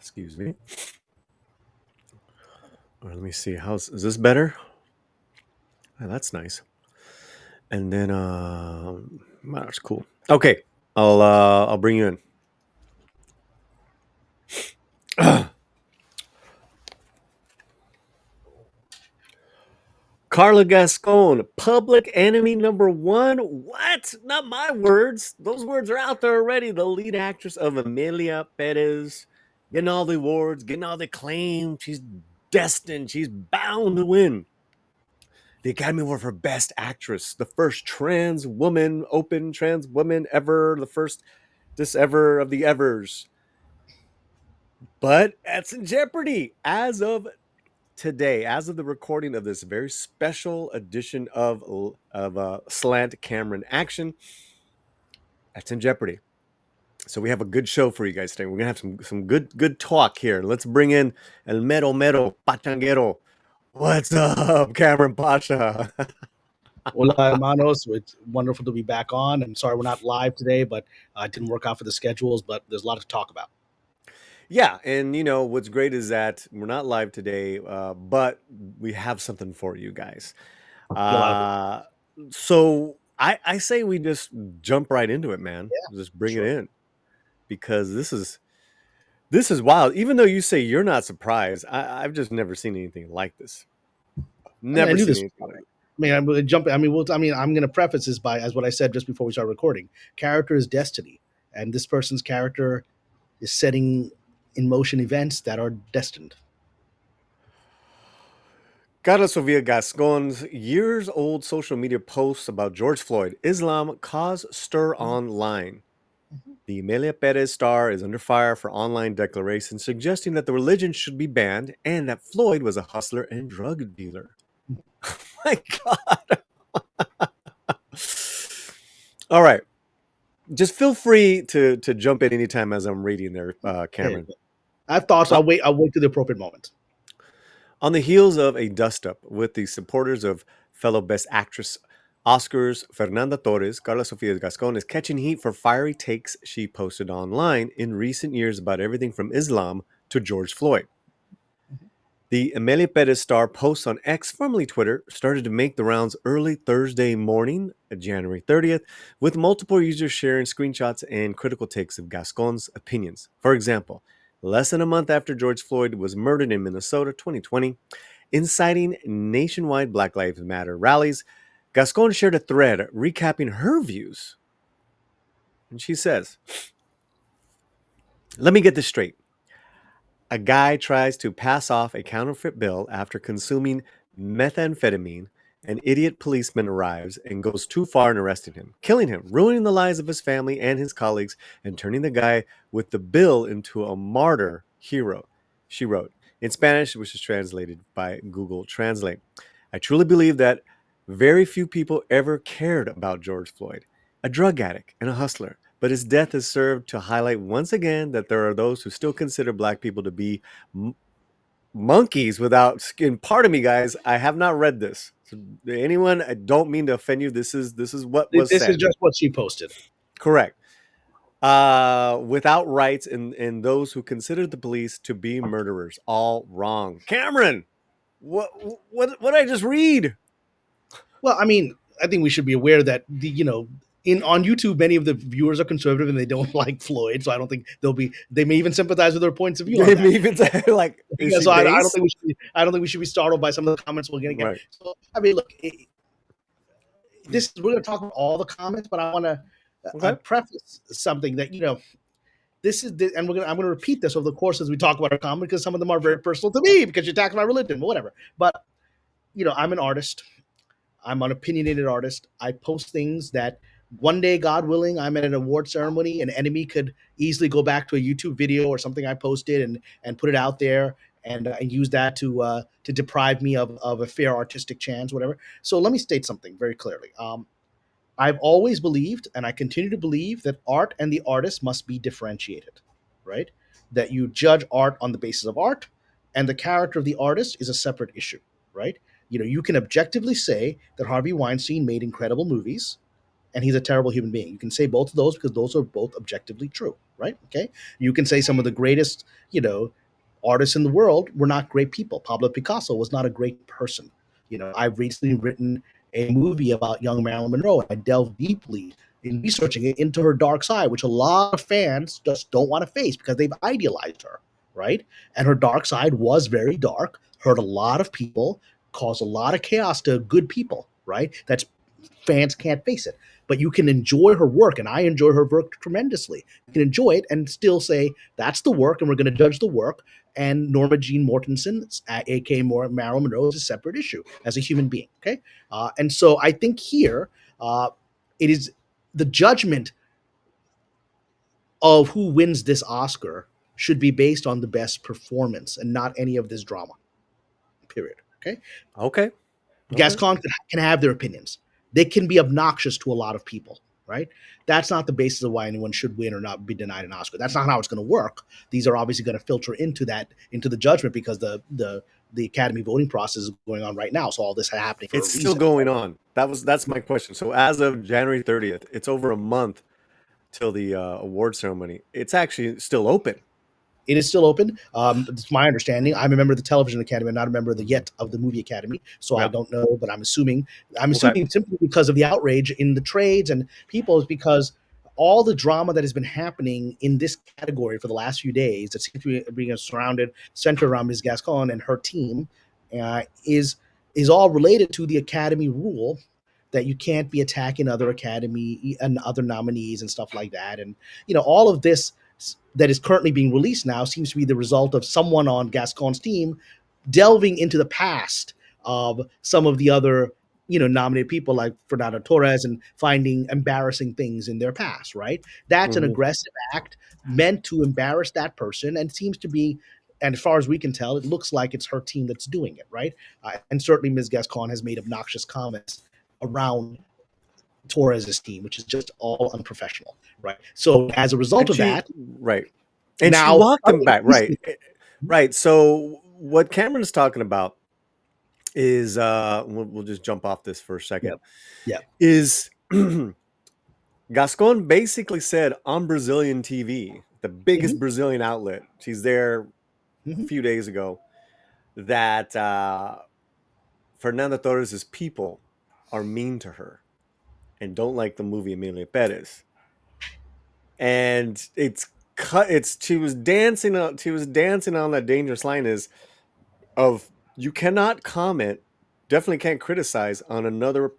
Excuse me. Or let me see. Is this better? Oh, that's nice. And then that's cool. Okay. I'll bring you in. Karla Gascon, public enemy number one. What? Not my words. Those words are out there already. The lead actress of Emilia Perez, getting all the awards, getting all the acclaim. She's destined. She's bound to win the Academy Award for Best Actress. The first open trans woman ever. The first this ever of the evers. But that's in jeopardy as of today, as of the recording of this very special edition of Slant Cameron Action. That's in jeopardy. So we have a good show for you guys today. We're gonna have some good talk here. Let's bring in El Mero Mero Pachanguero. What's up, Cameron Pasha? Hola, hermanos. It's wonderful to be back on. I'm sorry we're not live today, but it didn't work out for the schedules, but there's a lot to talk about. Yeah, and what's great is that we're not live today, but we have something for you guys. So I say we just jump right into it, man. Yeah, Just bring sure. it in, because this is wild. Even though you say you're not surprised, I've just never seen anything like this. Never seen anything like it. I mean, I'm going to jump. I'm going to preface this as what I said just before we start recording. Character is destiny, and this person's character is setting in motion events that are destined. Karla Sofia Gascon's years-old social media posts about George Floyd, Islam cause stir online. The Emilia Perez star is under fire for online declarations suggesting that the religion should be banned and that Floyd was a hustler and drug dealer. Oh my God. All right. Just feel free to jump in anytime as I'm reading there, Cameron. Okay. I have thoughts. I'll wait to the appropriate moment. On the heels of a dust-up with the supporters of fellow Best Actress Oscars Fernanda Torres, Karla Sofia Gascon is catching heat for fiery takes she posted online in recent years about everything from Islam to George Floyd. The Emilia Perez star posts on X, formerly Twitter, started to make the rounds early Thursday morning, January 30th, with multiple users sharing screenshots and critical takes of Gascon's opinions. For example, less than a month after George Floyd was murdered in Minnesota 2020, inciting nationwide Black Lives Matter rallies, Gascon shared a thread recapping her views. And she says, "Let me get this straight. A guy tries to pass off a counterfeit bill after consuming methamphetamine. An idiot policeman arrives and goes too far in arresting him, killing him, ruining the lives of his family and his colleagues, and turning the guy with the bill into a martyr hero," she wrote in Spanish, which is translated by Google Translate. "I truly believe that very few people ever cared about George Floyd, a drug addict and a hustler. But his death has served to highlight once again that there are those who still consider Black people to be monkeys without skin." Part of me, guys, I have not read this. So anyone, I don't mean to offend you. This is what was said. This is just what she posted. Correct. Without rights, and those who consider the police to be murderers. All wrong. Cameron, what did I just read? Well, I mean, I think we should be aware that on YouTube, many of the viewers are conservative and they don't like Floyd, so I don't think they may even sympathize with their points of view. They may even say, like, so I don't think we should be startled by some of the comments we're going to get. Right. So I mean, look, we're going to talk about all the comments, but I want to preface something that this is, and I'm going to repeat this over the course as we talk about our comments, because some of them are very personal to me because you attack my religion, whatever. But I'm an artist. I'm an opinionated artist. I post things that one day, God willing, I'm at an award ceremony. An enemy could easily go back to a YouTube video or something I posted and put it out there and use that to deprive me of a fair artistic chance, whatever. So let me state something very clearly. I've always believed, and I continue to believe, that art and the artist must be differentiated, right? That you judge art on the basis of art, and the character of the artist is a separate issue, right? You can objectively say that Harvey Weinstein made incredible movies, and he's a terrible human being. You can say both of those because those are both objectively true, right? Okay. You can say some of the greatest, artists in the world were not great people. Pablo Picasso was not a great person. I've recently written a movie about young Marilyn Monroe, and I delved deeply in researching it into her dark side, which a lot of fans just don't want to face because they've idealized her, right? And her dark side was very dark, hurt a lot of people, caused a lot of chaos to good people, right? That's fans can't face it. But you can enjoy her work, and I enjoy her work tremendously. You can enjoy it and still say that's the work, and we're going to judge the work. And Norma Jean Mortensen, aka Marilyn Monroe, is a separate issue as a human being. Okay, and so I think here it is the judgment of who wins this Oscar should be based on the best performance and not any of this drama. Period. Okay. Okay. Gascon can have their opinions. They can be obnoxious to a lot of people, right? That's not the basis of why anyone should win or not be denied an Oscar. That's not how it's going to work. These are obviously going to filter into the judgment because the Academy voting process is going on right now. So all this is happening. It's still going on. That's my question. So as of January 30th, it's over a month till the award ceremony. It's actually still open. It is still open. It's my understanding. I'm a member of the Television Academy. I'm not a member of the Movie Academy, so I don't know. But I'm assuming simply because of the outrage in the trades and people is because all the drama that has been happening in this category for the last few days that seems to be being centered around Ms. Gascon and her team is all related to the Academy rule that you can't be attacking other Academy and other nominees and stuff like that. And all of this that is currently being released now seems to be the result of someone on Gascon's team delving into the past of some of the other, nominated people like Fernando Torres and finding embarrassing things in their past, right? That's an aggressive act meant to embarrass that person and seems to be, and as far as we can tell, it looks like it's her team that's doing it, right? And certainly Ms. Gascon has made obnoxious comments around Torres's team, which is just all unprofessional, right? So as a result of that, right, and now she walked him back, right. So what Cameron's talking about is we'll just jump off this for a second. Yeah. Is Gascon basically said on Brazilian TV, the biggest Brazilian outlet, she's there a few days ago, that Fernando Torres' people are mean to her and don't like the movie Emilia Perez. And she was dancing on that dangerous line of you cannot comment, definitely can't criticize on another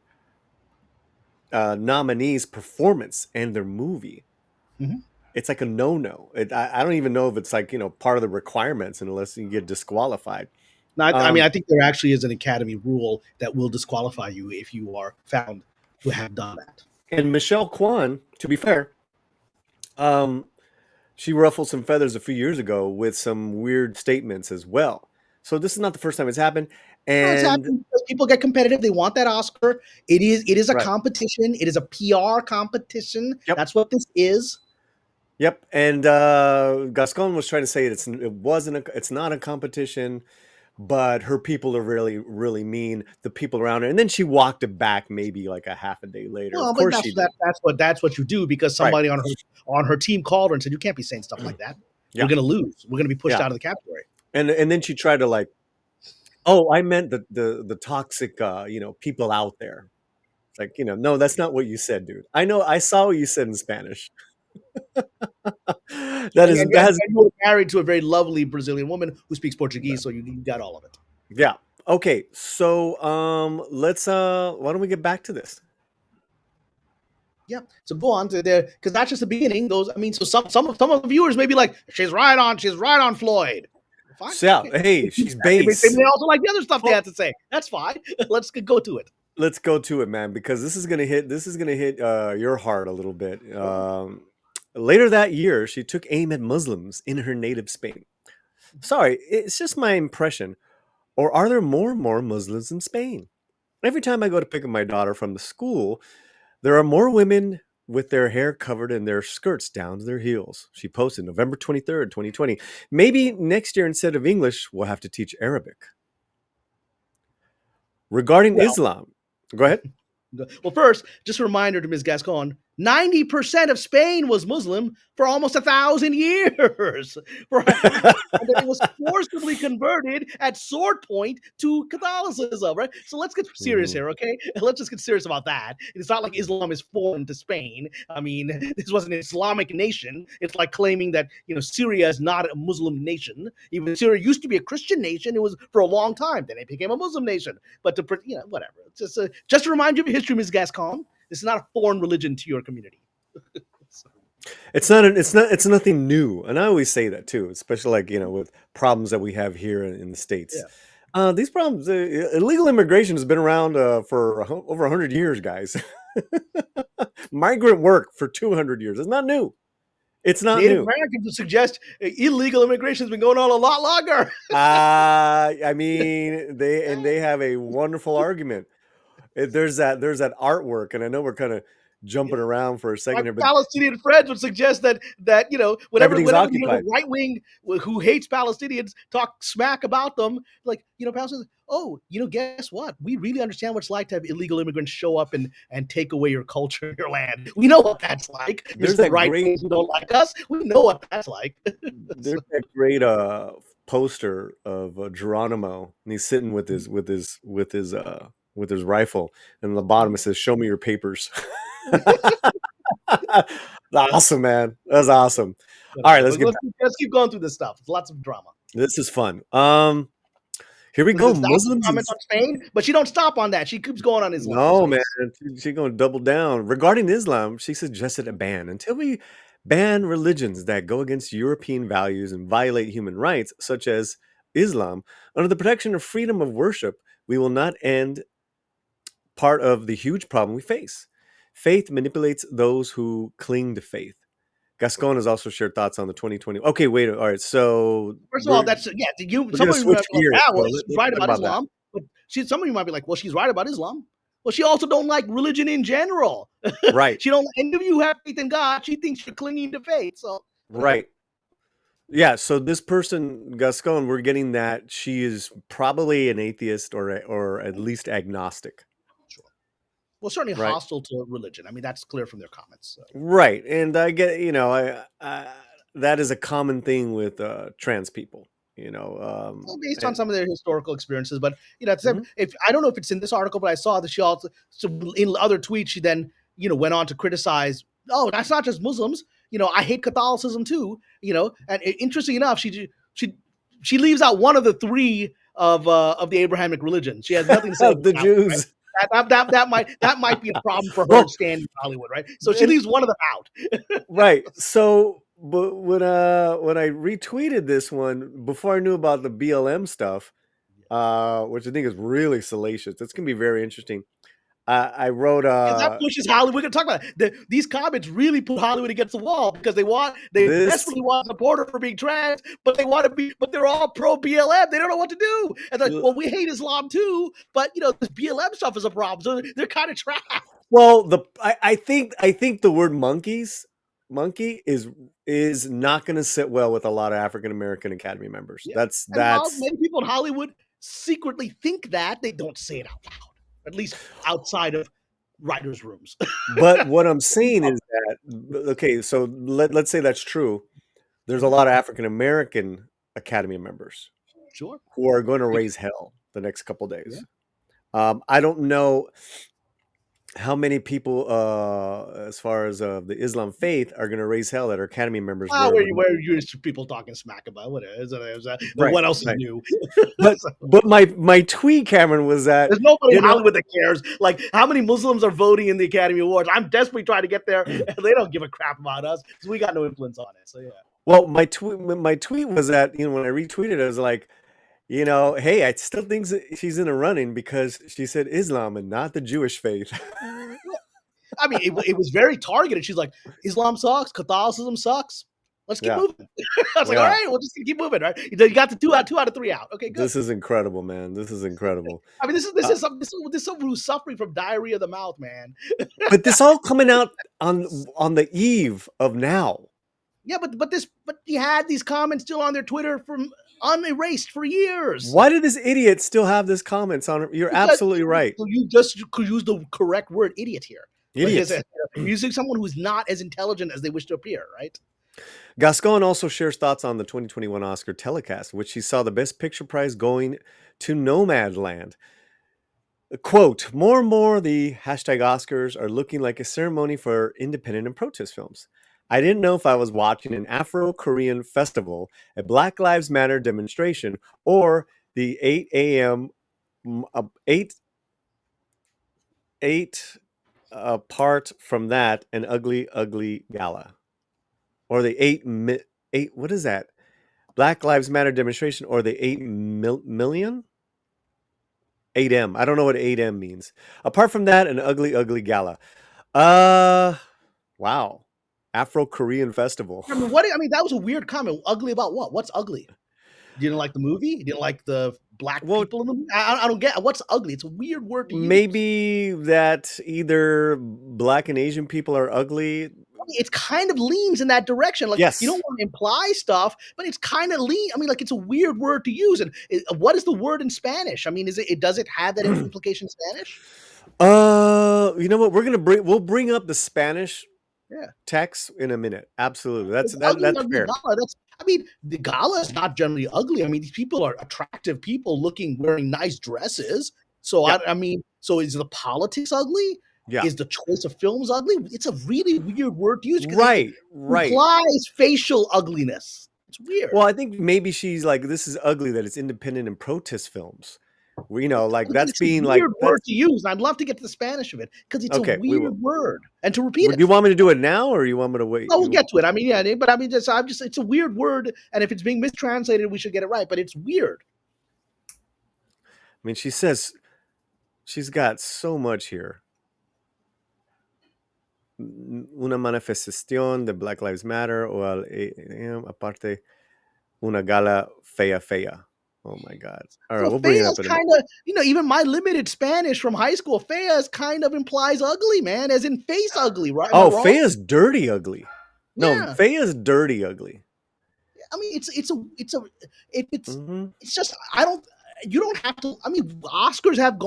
nominee's performance and their movie. It's like a no. I don't even know if it's like part of the requirements unless you get disqualified. Now, I think there actually is an Academy rule that will disqualify you if you are found to have done that. And Michelle Kwan, to be fair, she ruffled some feathers a few years ago with some weird statements as well. So this is not the first time it's happened. And it's happened because people get competitive. They want that Oscar. It is a competition. It is a PR competition. Yep. That's what this is. Yep. And Gascon was trying to say it's not a competition, but her people are really, really mean. The people around her, and then she walked it back maybe like a half a day later. Well, of course, that's what you do because somebody on her team called her and said, "You can't be saying stuff like that. Yeah. We're going to lose. We're going to be pushed out of the category." And then she tried to like, "Oh, I meant the toxic people out there." It's like no, that's not what you said, dude. I know. I saw what you said in Spanish. You were married to a very lovely Brazilian woman who speaks Portuguese, so you got all of it. Yeah. Okay. So let's why don't we get back to this? Yeah. So go on to there because that's just the beginning. So some of the viewers may be like, she's right on Floyd. Fine. So, hey, she's base. They also like the other stuff they have to say. That's fine. Let's go to it. Let's go to it, man, because this is gonna hit your heart a little bit. Later that year, she took aim at Muslims in her native Spain. Sorry, it's just my impression. Or are there more and more Muslims in Spain? Every time I go to pick up my daughter from the school, there are more women with their hair covered and their skirts down to their heels. She posted November 23rd, 2020. Maybe next year, instead of English, we'll have to teach Arabic. Regarding Islam, go ahead. Well, first, just a reminder to Ms. Gascon, 90% of Spain was Muslim for almost 1,000 years. And then it was forcibly converted at sword point to Catholicism, right? So let's get serious here, okay? Let's just get serious about that. It's not like Islam is foreign to Spain. I mean, this was an Islamic nation. It's like claiming that, Syria is not a Muslim nation. Even Syria used to be a Christian nation. It was for a long time. Then it became a Muslim nation. But whatever. Just to remind you of history, Ms. Gascon. This is not a foreign religion to your community. It's nothing new, and I always say that too, especially with problems that we have here in the States. Yeah. These problems, illegal immigration has been around for over 100 years, guys. Migrant work for 200 years. It's not new. It's not Native new. Americans would suggest illegal immigration has been going on a lot longer. I mean, they have a wonderful argument. There's that artwork, and I know we're kind of jumping around for a second here, but Palestinian friends would suggest that whenever occupied. The right wing who hates Palestinians talk smack about them, like Palestinians. Oh, guess what? We really understand what it's like to have illegal immigrants show up and take away your culture and your land. We know what that's like. There's that right wings who don't like us. We know what that's like. There's that great poster of Geronimo, and he's sitting with his rifle, and on the bottom it says, "Show me your papers." Awesome, man. That's awesome. All right, let's keep going through this stuff. It's lots of drama. This is fun. Here we go. Muslims comments on Spain, but she don't stop on that. She keeps going on Islam. No, man, she's going to double down regarding Islam. She suggested a ban until we ban religions that go against European values and violate human rights, such as Islam. Under the protection of freedom of worship, we will not end part of the huge problem we face. Faith manipulates those who cling to faith. Gascon has also shared thoughts on the 2020. Okay, wait. All right. So first of all, some of you might be like, she's right about Islam. But some of you might be like, well, she's right about Islam. Well, she also don't like religion in general. Right. She don't. And if you have faith in God, she thinks you're clinging to faith. So right. Yeah. So this person, Gascon, we're getting that she is probably an atheist or at least agnostic. Sure. Well, certainly hostile to religion. I mean, that's clear from their comments. So. Right. And I get, that is a common thing with trans people, based on some of their historical experiences. But, if I don't know if it's in this article, but I saw that she also, in other tweets, she then, went on to criticize, oh, that's not just Muslims. I hate Catholicism too, and interesting enough, she leaves out one of the three of the Abrahamic religions. She has nothing to say about the Jews. Right? That might be a problem for her standing in Hollywood, right? So she leaves one of them out. Right. So, but when I retweeted this one before I knew about the BLM stuff, which I think is really salacious. It's gonna be very interesting. I wrote that pushes Hollywood. We're gonna talk about it. These comments really put Hollywood against the wall because they desperately want support her for being trans, but they're all pro BLM. They don't know what to do. And they're like, well, we hate Islam too, but this BLM stuff is a problem. So they're kind of trapped. Well, I think the word monkey is not going to sit well with a lot of African American Academy members. Yeah. That's many people in Hollywood secretly think that. They don't say it out loud. At least outside of writers' rooms. But what I'm saying is that, okay, so let's say that's true. There's a lot of African American Academy members, sure, who are going to raise hell the next couple of days. Yeah. I don't know how many people, as far as the Islam faith, are going to raise hell that are Academy members. Where are you people talking smack about? What is that? Right, what else is new? but my tweet, Cameron, was that there's nobody in Hollywood that cares. Like, how many Muslims are voting in the Academy Awards? I'm desperately trying to get there, and they don't give a crap about us because we got no influence on it. So yeah. Well, my tweet was that when I retweeted, I was like, hey, I still think she's in a running because she said Islam and not the Jewish faith. I mean, it was very targeted. She's like, Islam sucks, Catholicism sucks. Let's keep moving. I was like, all right, we'll just keep moving, right? You got the two out of three out. Okay, good. This is incredible, man. This is incredible. I mean, this is someone who's suffering from diarrhea of the mouth, man. But this all coming out on the eve of now. Yeah, but you had these comments still on their Twitter from unerased for years. Why did this idiot still have this comments on it? You're absolutely right. You just could use the correct word, idiot, here. Idiots. You're using someone who's not as intelligent as they wish to appear, right? Gascon also shares thoughts on the 2021 Oscar telecast, which he saw the Best Picture prize going to Nomadland. Quote, more and more the hashtag Oscars are looking like a ceremony for independent and protest films. I didn't know if I was watching an Afro-Korean festival, a Black Lives Matter demonstration, or the 8 a.m. 8 apart from that, an ugly, ugly gala. Or the 8, what is that? Black Lives Matter demonstration, or the 8 million? 8M. I don't know what 8M means. Apart from that, an ugly, ugly gala. Wow. Afro-Korean festival. I mean, that was a weird comment. Ugly about what? What's ugly? You didn't like the movie? You didn't like the black people in the movie? I don't get it. What's ugly. It's a weird word to use. Maybe that either black and Asian people are ugly. I mean, it kind of leans in that direction. Like, yes. You don't want to imply stuff, but it's kind of lean. I mean, like, it's a weird word to use. And what is the word in Spanish? I mean, does it have that implication in Spanish? You know what? We'll bring up the Spanish text in a minute. Absolutely. That's fair. Gala. I mean, the gala is not generally ugly. I mean, these people are attractive people wearing nice dresses. So I mean, so is the politics ugly? Yeah. Is the choice of films ugly? It's a really weird word to use. Right. Implies facial ugliness. It's weird. Well, I think maybe she's like, this is ugly that it's independent and protest films. Like that's being like weird word to use. I'd love to get to the Spanish of it because it's a weird word. And to repeat it. Do you want me to do it now, or you want me to wait? No, we'll get to it. I mean, yeah, but I mean, it's a weird word, and if it's being mistranslated, we should get it right. But it's weird. I mean, she says she's got so much here. Una manifestación de Black Lives Matter o aparte una gala fea. Oh my God! All right, we'll bring it up. Kind of, even my limited Spanish from high school, fea kind of implies ugly, man, as in face ugly, right? Oh, fea is dirty ugly. No, fea is dirty ugly. I mean, it's just you don't have to. I mean, Oscars have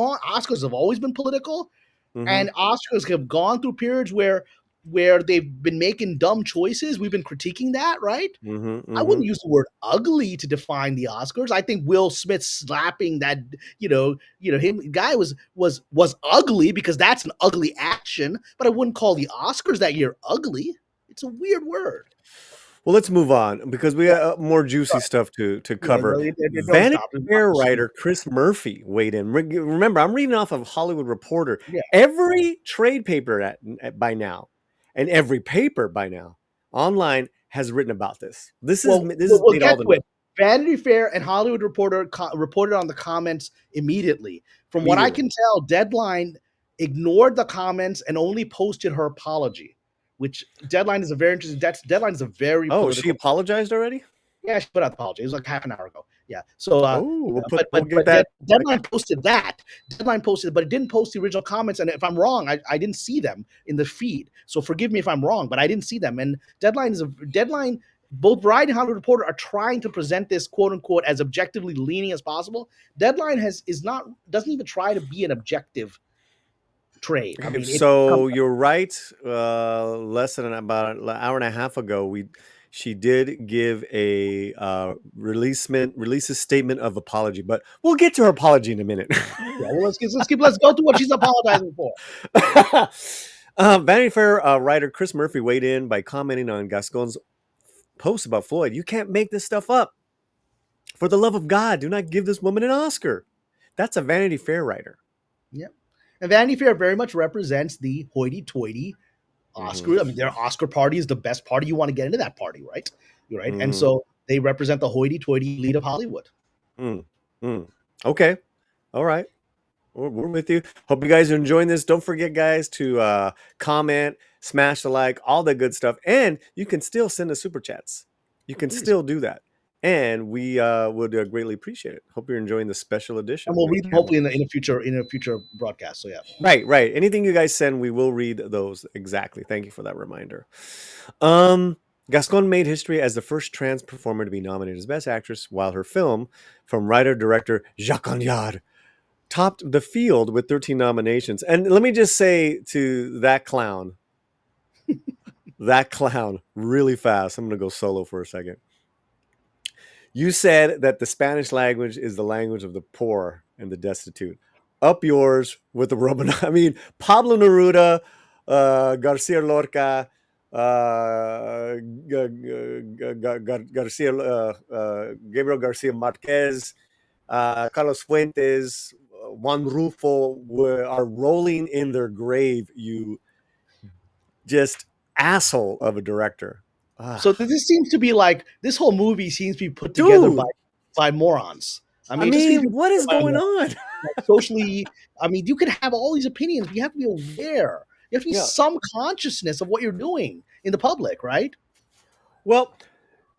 always been political, and Oscars have gone through periods where they've been making dumb choices. We've been critiquing that, right? I wouldn't use the word ugly to define the Oscars. I think Will Smith slapping that, guy was ugly because that's an ugly action, but I wouldn't call the Oscars that year ugly. It's a weird word. Well, let's move on because we got more juicy stuff to cover. Vanity Fair writer Chris Murphy weighed in. Remember, I'm reading off of Hollywood Reporter. Yeah. Every trade paper by now, and every paper by now online has written about this. This is made all the news. Vanity Fair and Hollywood Reporter reported on the comments immediately. From what I can tell, Deadline ignored the comments and only posted her apology. Which Deadline is a very interesting. Deadline is a very. Oh, she apologized already? Yeah, she put out the apology. It was like half an hour ago. Yeah. So, Deadline posted that. Deadline posted, but it didn't post the original comments. And if I'm wrong, I didn't see them in the feed. So forgive me if I'm wrong, but I didn't see them. And Deadline. Both Variety and Hollywood Reporter are trying to present this quote unquote as objectively leaning as possible. Deadline doesn't even try to be an objective trade. I mean, you're right. Less than about an hour and a half ago, she did give a release statement of apology, but we'll get to her apology in a minute. Let's go to what she's apologizing for. Vanity Fair writer Chris Murphy weighed in by commenting on Gascon's post about Floyd. You can't make this stuff up. For the love of God, do not give this woman an Oscar. That's a Vanity Fair writer. Yep. And Vanity Fair very much represents the hoity-toity Oscar. I mean, their Oscar party is the best party. You want to get into that party, right? Right. And so they represent the hoity-toity elite of Hollywood. Okay. All right. We're with you. Hope you guys are enjoying this. Don't forget, guys, to comment, smash the like, all that good stuff. And you can still send us super chats. You can still do that. And we would greatly appreciate it. Hope you're enjoying the special edition. And we'll read them hopefully in a future broadcast. So yeah. Right. Anything you guys send, we will read those. Exactly. Thank you for that reminder. Gascon made history as the first trans performer to be nominated as Best Actress, while her film, from writer-director Jacques Cognard, topped the field with 13 nominations. And let me just say to that clown, really fast. I'm going to go solo for a second. You said that the Spanish language is the language of the poor and the destitute. Up yours with the Roman. I mean, Pablo Neruda, Garcia Lorca, Garcia, Gabriel Garcia Marquez, Carlos Fuentes, Juan Rufo are rolling in their grave. You just asshole of a director. So this seems to be like this whole movie seems to be put together Dude, by morons. I mean, what is going on? Like socially, I mean, you can have all these opinions, but you have to be aware. You have to be some consciousness of what you're doing in the public, right? Well,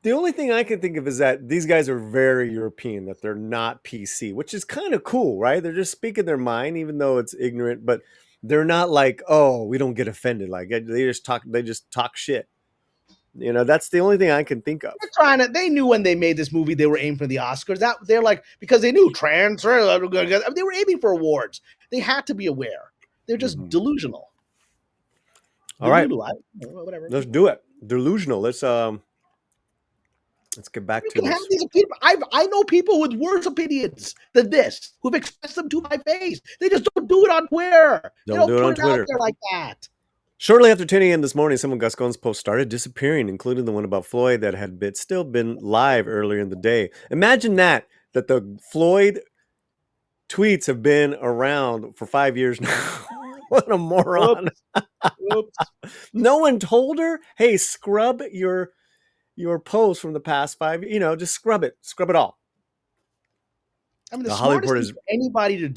the only thing I can think of is that these guys are very European, that they're not PC, which is kind of cool, right? They're just speaking their mind, even though it's ignorant, but they're not like, oh, we don't get offended. Like they just talk shit. You know, that's the only thing I can think of. They knew when they made this movie they were aiming for the Oscars. That they're like, because they knew they were aiming for awards. They had to be aware. They're just delusional. All right, whatever. Let's do it. Delusional. Let's get back to this. These opinions. I know people with worse opinions than this who've expressed them to my face. They just don't do it on Twitter. Don't do it on Twitter. Out there like that. Shortly after 10 a.m. this morning, some of Gascon's posts started disappearing, including the one about Floyd that had still been live earlier in the day. Imagine that the Floyd tweets have been around for 5 years now. What a moron. Whoops. No one told her, hey, scrub your post from the past 5 years. You know, just scrub it all. I mean, the smartest thing for anybody to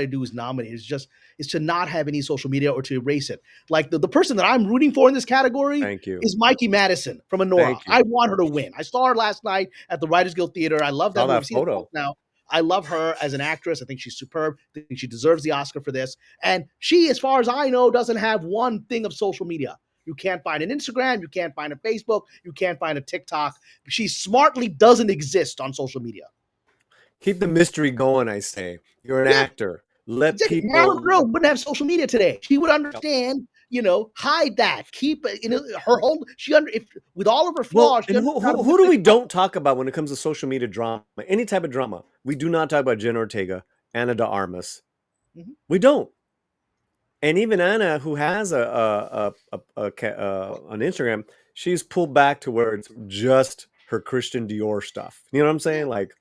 do is nominate is to not have any social media or to erase it. Like the person that I'm rooting for in this category is Mikey Madison from Anora. I want her to win. I saw her last night at the Writers Guild Theater. I love that movie. Photo. Now, I love her as an actress. I think she's superb. I think she deserves the Oscar for this. And she, as far as I know, doesn't have one thing of social media. You can't find an Instagram. You can't find a Facebook. You can't find a TikTok. She smartly doesn't exist on social media. Keep the mystery going, I say. You're an actor. Let people. Marilyn Monroe wouldn't have social media today. She would understand, hide that. Keep her whole. With all of her flaws. Well, who do we don't talk about when it comes to social media drama? Any type of drama. We do not talk about Jenna Ortega, Ana de Armas. Mm-hmm. We don't. And even Anna, who has an Instagram, she's pulled back to where it's just her Christian Dior stuff. You know what I'm saying? Like.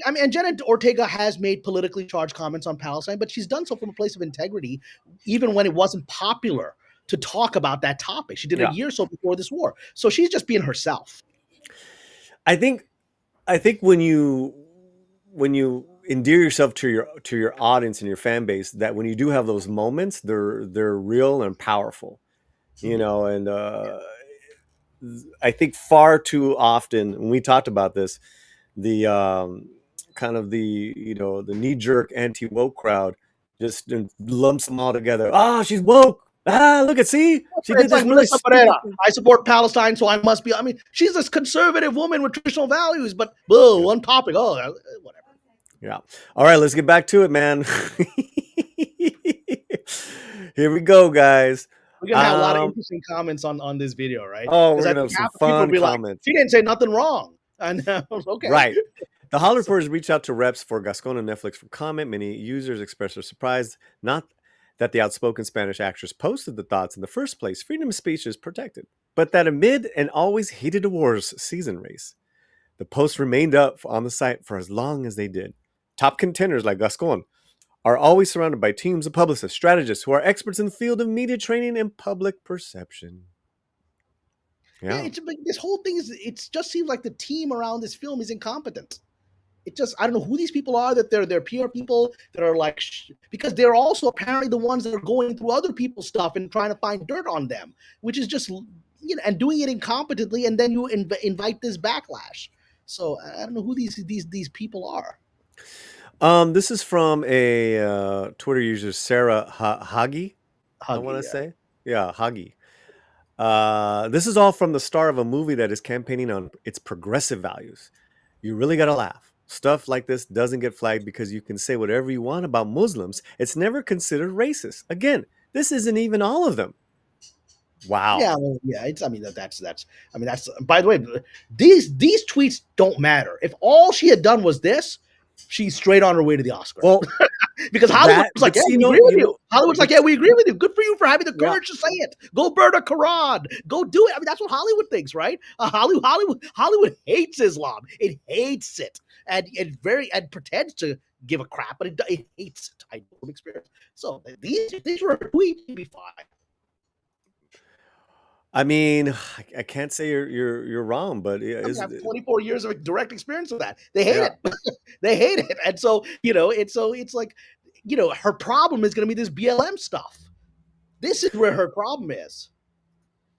I mean, and Jenna Ortega has made politically charged comments on Palestine, but she's done so from a place of integrity, even when it wasn't popular to talk about that topic. She did a year or so before this war. So she's just being herself. I think when you endear yourself to your audience and your fan base, that when you do have those moments, they're real and powerful. You know, and I think far too often when we talked about this, the kind of the knee-jerk anti-woke crowd just lumps them all together. She's woke. Look at she did this really I support Palestine, so I must be. I mean, she's this conservative woman with traditional values, but one topic. Whatever. Yeah. All right, let's get back to it, man. Here we go, guys. We're gonna have a lot of interesting comments on this video, right? Oh, we're gonna have some fun comments. She didn't say nothing wrong. And okay. Right. The Hollywood Reporters reached out to reps for Gascon and Netflix for comment. Many users expressed their surprise, not that the outspoken Spanish actress posted the thoughts in the first place. Freedom of speech is protected, but that amid an always heated awards season race, the posts remained up on the site for as long as they did. Top contenders like Gascon are always surrounded by teams of publicists, strategists who are experts in the field of media training and public perception. Yeah, this whole thing it just seems like the team around this film is incompetent. I don't know who these people are, that they're PR people that are like, because they're also apparently the ones that are going through other people's stuff and trying to find dirt on them, which is just, and doing it incompetently. And then you invite this backlash. So I don't know who these people are. This is from a Twitter user, Sarah Hagi. I want to say. Yeah, Hagi. This is all from the star of a movie that is campaigning on its progressive values. You really gotta laugh. Stuff like this doesn't get flagged because you can say whatever you want about Muslims. It's never considered racist. Again, this isn't even all of them. Wow. Yeah, well, yeah. It's. I mean, that's. I mean, that's. By the way, these tweets don't matter. If all she had done was this, she's straight on her way to the Oscar. Well, because Hollywood's like, yeah, we agree with you. Hollywood's like, yeah, we agree with you. Good for you for having the courage to say it. Go burn a Quran. Go do it. I mean, that's what Hollywood thinks, right? Hollywood hates Islam. It hates it, and pretends to give a crap, but it hates it. I don't experience. So these were tweets. You'd be fine. I mean, I can't say you're wrong, but I have 24 years of direct experience with that. They hate it. They hate it, and so it's like, her problem is going to be this BLM stuff. This is where her problem is.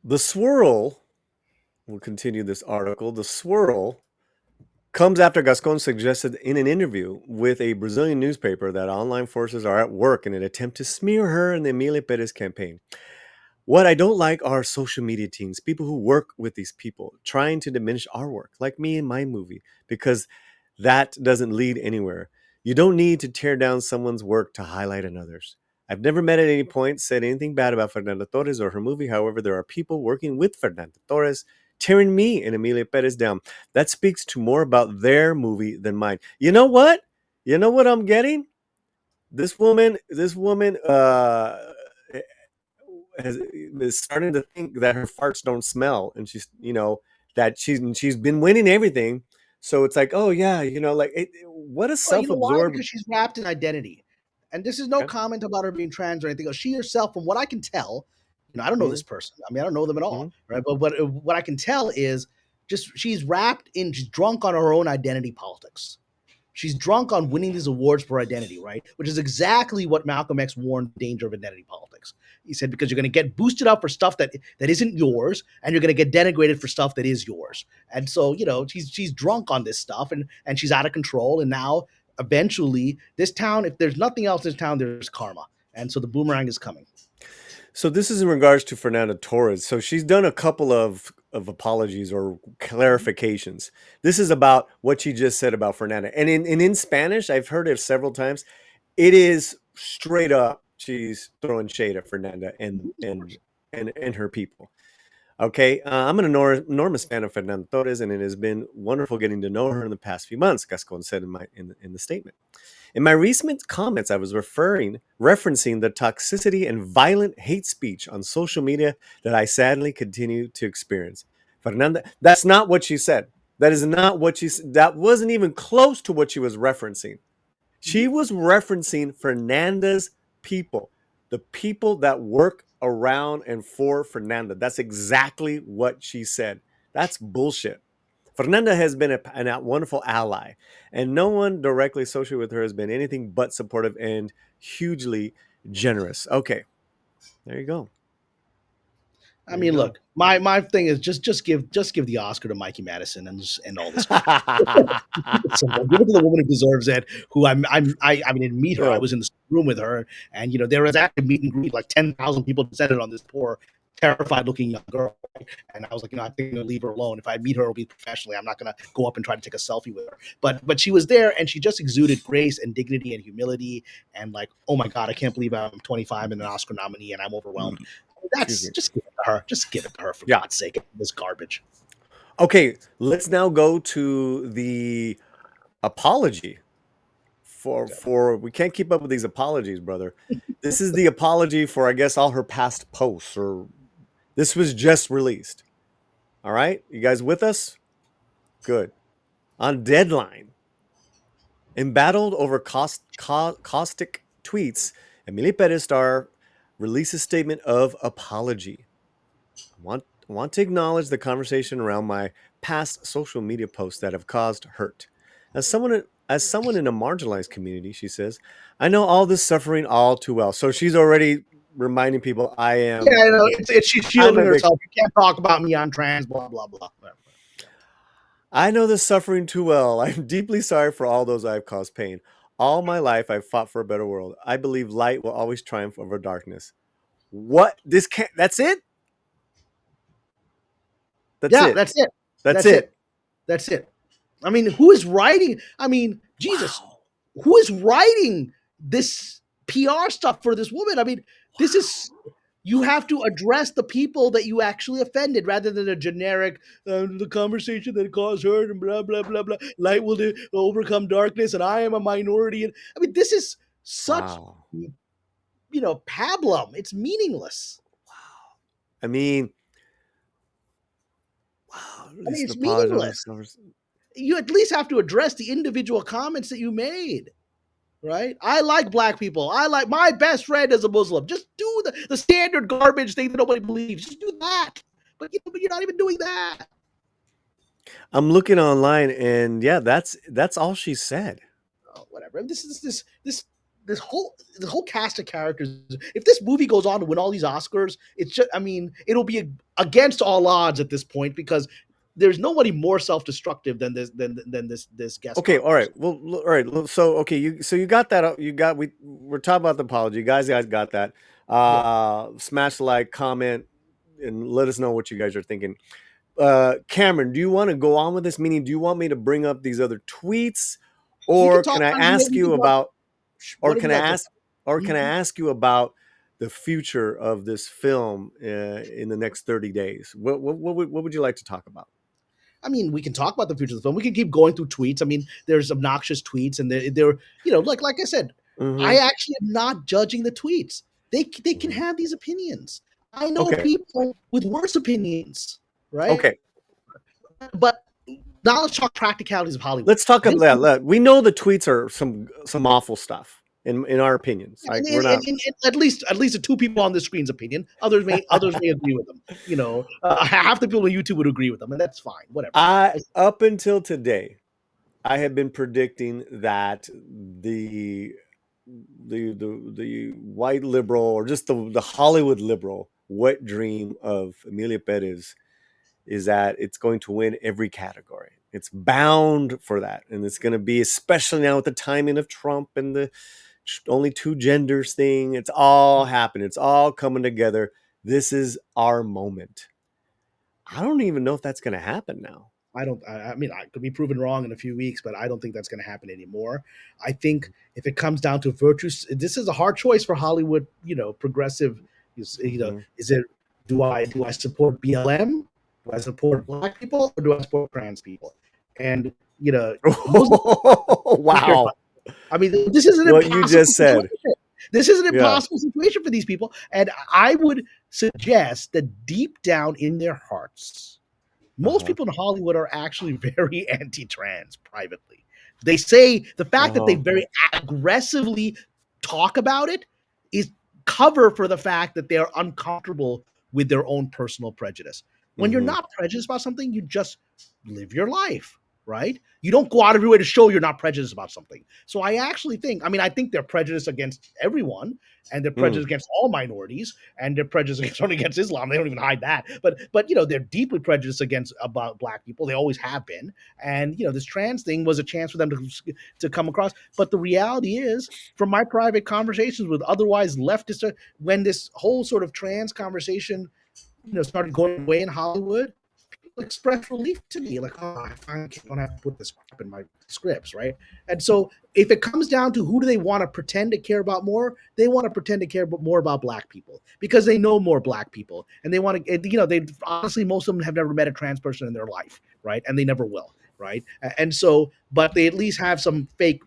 The swirl. We'll continue this article. The swirl comes after Gascon suggested in an interview with a Brazilian newspaper that online forces are at work in an attempt to smear her and the Emilia Perez campaign. What I don't like are social media teams, people who work with these people, trying to diminish our work, like me in my movie, because that doesn't lead anywhere. You don't need to tear down someone's work to highlight another's. I've never met at any point said anything bad about Fernanda Torres or her movie. However, there are people working with Fernanda Torres tearing me and Emilia Perez down. That speaks to more about their movie than mine. You know what? You know what I'm getting? This woman is starting to think that her farts don't smell, and she's that she's been winning everything. So it's like, oh yeah, like what a self-absorbed. Because she's wrapped in identity, and this is no comment about her being trans or anything else. She herself, from what I can tell, I don't know this person. I mean, I don't know them at all, right? But what I can tell is just she's drunk on her own identity politics. She's drunk on winning these awards for identity, right? Which is exactly what Malcolm X warned: danger of identity politics. He said, because you're going to get boosted up for stuff that isn't yours, and you're going to get denigrated for stuff that is yours. And so, she's drunk on this stuff, and she's out of control. And now, eventually, this town, if there's nothing else in this town, there's karma. And so the boomerang is coming. So this is in regards to Fernanda Torres. So she's done a couple of apologies or clarifications. This is about what she just said about Fernanda. And in Spanish, I've heard it several times. It is straight up she's throwing shade at Fernanda and her people. Okay, I'm an enormous fan of Fernanda Torres, and it has been wonderful getting to know her in the past few months, Gascon said in the statement. In my recent comments, I was referencing the toxicity and violent hate speech on social media that I sadly continue to experience. Fernanda, that's not what she said. That is not what she said. That wasn't even close to what she was referencing. She was referencing Fernanda's people, the people that work around and for Fernanda. That's exactly what she said. That's bullshit. Fernanda has been a wonderful ally, and no one directly associated with her has been anything but supportive and hugely generous. Okay, there you go. I mean, look, my thing is just give the Oscar to Mikey Madison and just end all this. Give it to the woman who deserves it. Who I didn't meet her. I was in the room with her, and there was actually meet and greet, like 10,000 people descended on this poor, terrified looking young girl. And I was like, I think I'm gonna leave her alone. If I meet her, it'll be professionally. I'm not gonna go up and try to take a selfie with her. But she was there, and she just exuded grace and dignity and humility, and like, oh my God, I can't believe I'm 25 and an Oscar nominee, and I'm overwhelmed. That's just give it to her. Just give it to her for God's sake. This garbage. Okay, let's now go to the apology for we can't keep up with these apologies, brother. This is the apology for, I guess, all her past posts, or this was just released. All right, you guys with us? Good. On Deadline, embattled over caustic tweets, Emilia Perez star releases statement of apology. I want to acknowledge the conversation around my past social media posts that have caused hurt. As someone in a marginalized community, she says, I know all this suffering all too well. So she's already reminding people I am. Yeah, I know. She's shielding herself. You can't talk about me. I'm trans, blah, blah, blah. I know this suffering too well. I'm deeply sorry for all those I've caused pain. All my life, I've fought for a better world. I believe light will always triumph over darkness. What? This can't, that's it? That's Yeah, it. that's it. That's it. That's it. I mean, who is writing? I mean, Jesus, who is writing this PR stuff for this woman? I mean, this is, you have to address the people that you actually offended rather than a generic, the conversation that caused hurt and blah, blah, blah, blah. Light will overcome darkness and I am a minority. And I mean, this is such, pablum. It's meaningless. Wow. I mean, it's meaningless. You at least have to address the individual comments that you made. Right? I like black people. I like, my best friend is a Muslim. Just do the standard garbage thing that nobody believes. Just do that. But you're not even doing that. I'm looking online, and yeah, that's all she said. Oh, whatever. This whole cast of characters. If this movie goes on to win all these Oscars, it's just, I mean, it'll be against all odds at this point because there's nobody more self-destructive than this guest. Okay, all right. Well, all right. So okay, you got that. We're talking about the apology. You guys got that. Smash the like, comment, and let us know what you guys are thinking. Cameron, do you want to go on with this? Meaning, do you want me to bring up these other tweets, or can I ask you about, or can I ask you about the future of this film in the next 30 days? What would you like to talk about? I mean, we can talk about the future of the film. We can keep going through tweets. I mean, there's obnoxious tweets, and they're like I said, I actually am not judging the tweets. They can have these opinions. I know people with worse opinions, right? Okay. But now let's talk practicalities of Hollywood. Let's talk about that. We know the tweets are some awful stuff in our opinions. Like, we're not... at least the two people on the screen's opinion. Others may agree with them. Half the people on YouTube would agree with them, and that's fine. Whatever. Up until today, I have been predicting that the white liberal, or just the Hollywood liberal wet dream of Emilia Perez is that it's going to win every category. It's bound for that. And it's going to be, especially now with the timing of Trump and the only two genders thing, it's all happening. It's all coming together. This is our moment. I don't even know if that's going to happen now. I mean, I could be proven wrong in a few weeks, but I don't think that's going to happen anymore. I think if it comes down to virtues, this is a hard choice for Hollywood, progressive, is it, do I support BLM? Do I support black people, or do I support trans people? And wow. I mean, this is an what you just said. This is an impossible situation for these people, and I would suggest that deep down in their hearts, most people in Hollywood are actually very anti-trans privately. They say the fact that they very aggressively talk about it is cover for the fact that they're uncomfortable with their own personal prejudice. When you're not prejudiced about something, you just live your life, right? You don't go out of your way to show you're not prejudiced about something. So I actually think, I think they're prejudiced against everyone, and they're prejudiced against all minorities, and they're prejudiced only against Islam. They don't even hide that. But they're deeply prejudiced about black people. They always have been. And this trans thing was a chance for them to come across. But the reality is, from my private conversations with otherwise leftists, when this whole sort of trans conversation started going away in Hollywood, people expressed relief to me, like, oh, I finally don't have to put this crap in my scripts, right? And so if it comes down to who do they want to pretend to care about more, they want to pretend to care more about black people because they know more black people, and they want to, they honestly, most of them have never met a trans person in their life, right? And they never will, right? And so, but they at least have some fake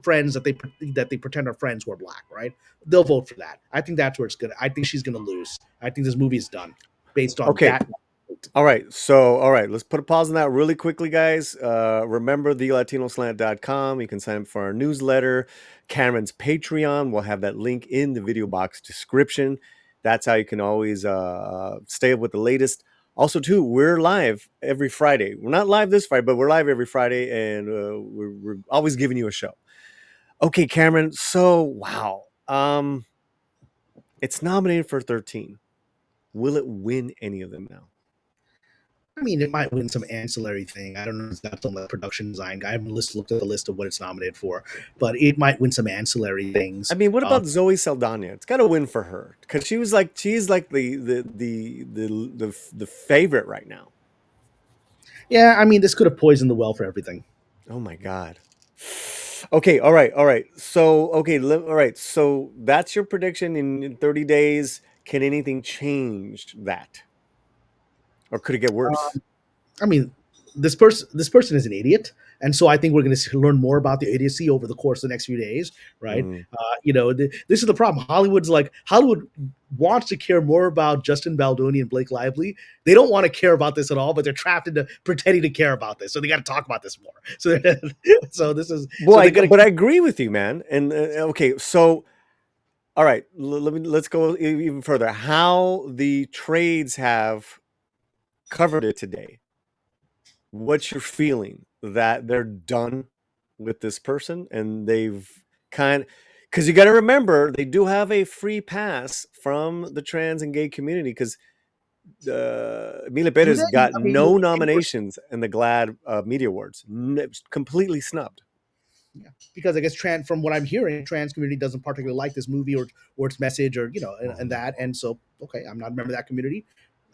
friends that they pretend are friends who are black, right? They'll vote for that. I think that's where it's gonna. I think she's gonna lose. I think this movie is done based on that. All right. So, let's put a pause on that really quickly, guys. Remember theLatinoSlant.com. You can sign up for our newsletter. Cameron's Patreon. We'll have that link in the video box description. That's how you can always stay up with the latest. Also, too, we're live every Friday. We're not live this Friday, but we're live every Friday, and we're always giving you a show. Okay, Cameron. So, wow. It's nominated for 13. Will it win any of them now? I mean, it might win some ancillary thing. I don't know if that's on the production design guy. I haven't looked at the list of what it's nominated for, but it might win some ancillary things. I mean, what about Zoe Saldana? It's got to win for her because she's like the favorite right now. Yeah, I mean, this could have poisoned the well for everything. Oh my God. Okay, all right. So, all right. So that's your prediction in 30 days. Can anything change that? Or could it get worse? I mean, this person is an idiot, and so I think we're going to learn more about the idiocy over the course of the next few days, right? Mm. This is the problem. Hollywood wants to care more about Justin Baldoni and Blake Lively. They don't want to care about this at all, but they're trapped into pretending to care about this, so they got to talk about this more. So, so this is Well, so they're going to. but I agree with you, man. And okay, so all right, let's go even further. How the trades have covered it today. What's your feeling that they're done with this person and they've because you got to remember they do have a free pass from the trans and gay community because Emilia Do they? Perez got I mean, no nominations in the GLAAD Media Awards, completely snubbed. yeah, because I guess from what I'm hearing, trans community doesn't particularly like this movie or its message or and that, and so okay, I'm not a member of that community.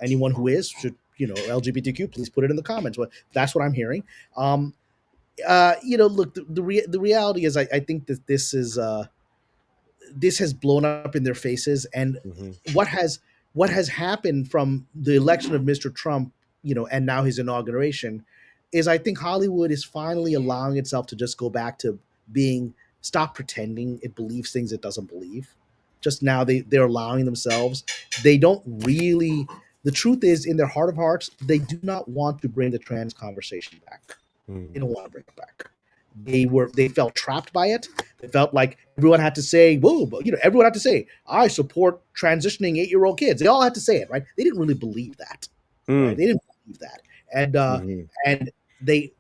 Anyone who is should LGBTQ, please put it in the comments. But that's what I'm hearing. Look, the reality is, I think that this has blown up in their faces, and Mm-hmm. what has happened from the election of Mr. Trump, and now his inauguration, is I think Hollywood is finally allowing itself to just go back to being stop pretending it believes things it doesn't believe. Just now they're allowing themselves. They don't really. The truth is, in their heart of hearts, they do not want to bring the trans conversation back. Mm-hmm. They don't want to bring it back. They felt trapped by it. They felt like everyone had to say, "Whoa!" But everyone had to say, "I support transitioning 8-year-old kids." They all had to say it, right? They didn't really believe that, right? They didn't believe that, and Mm-hmm. and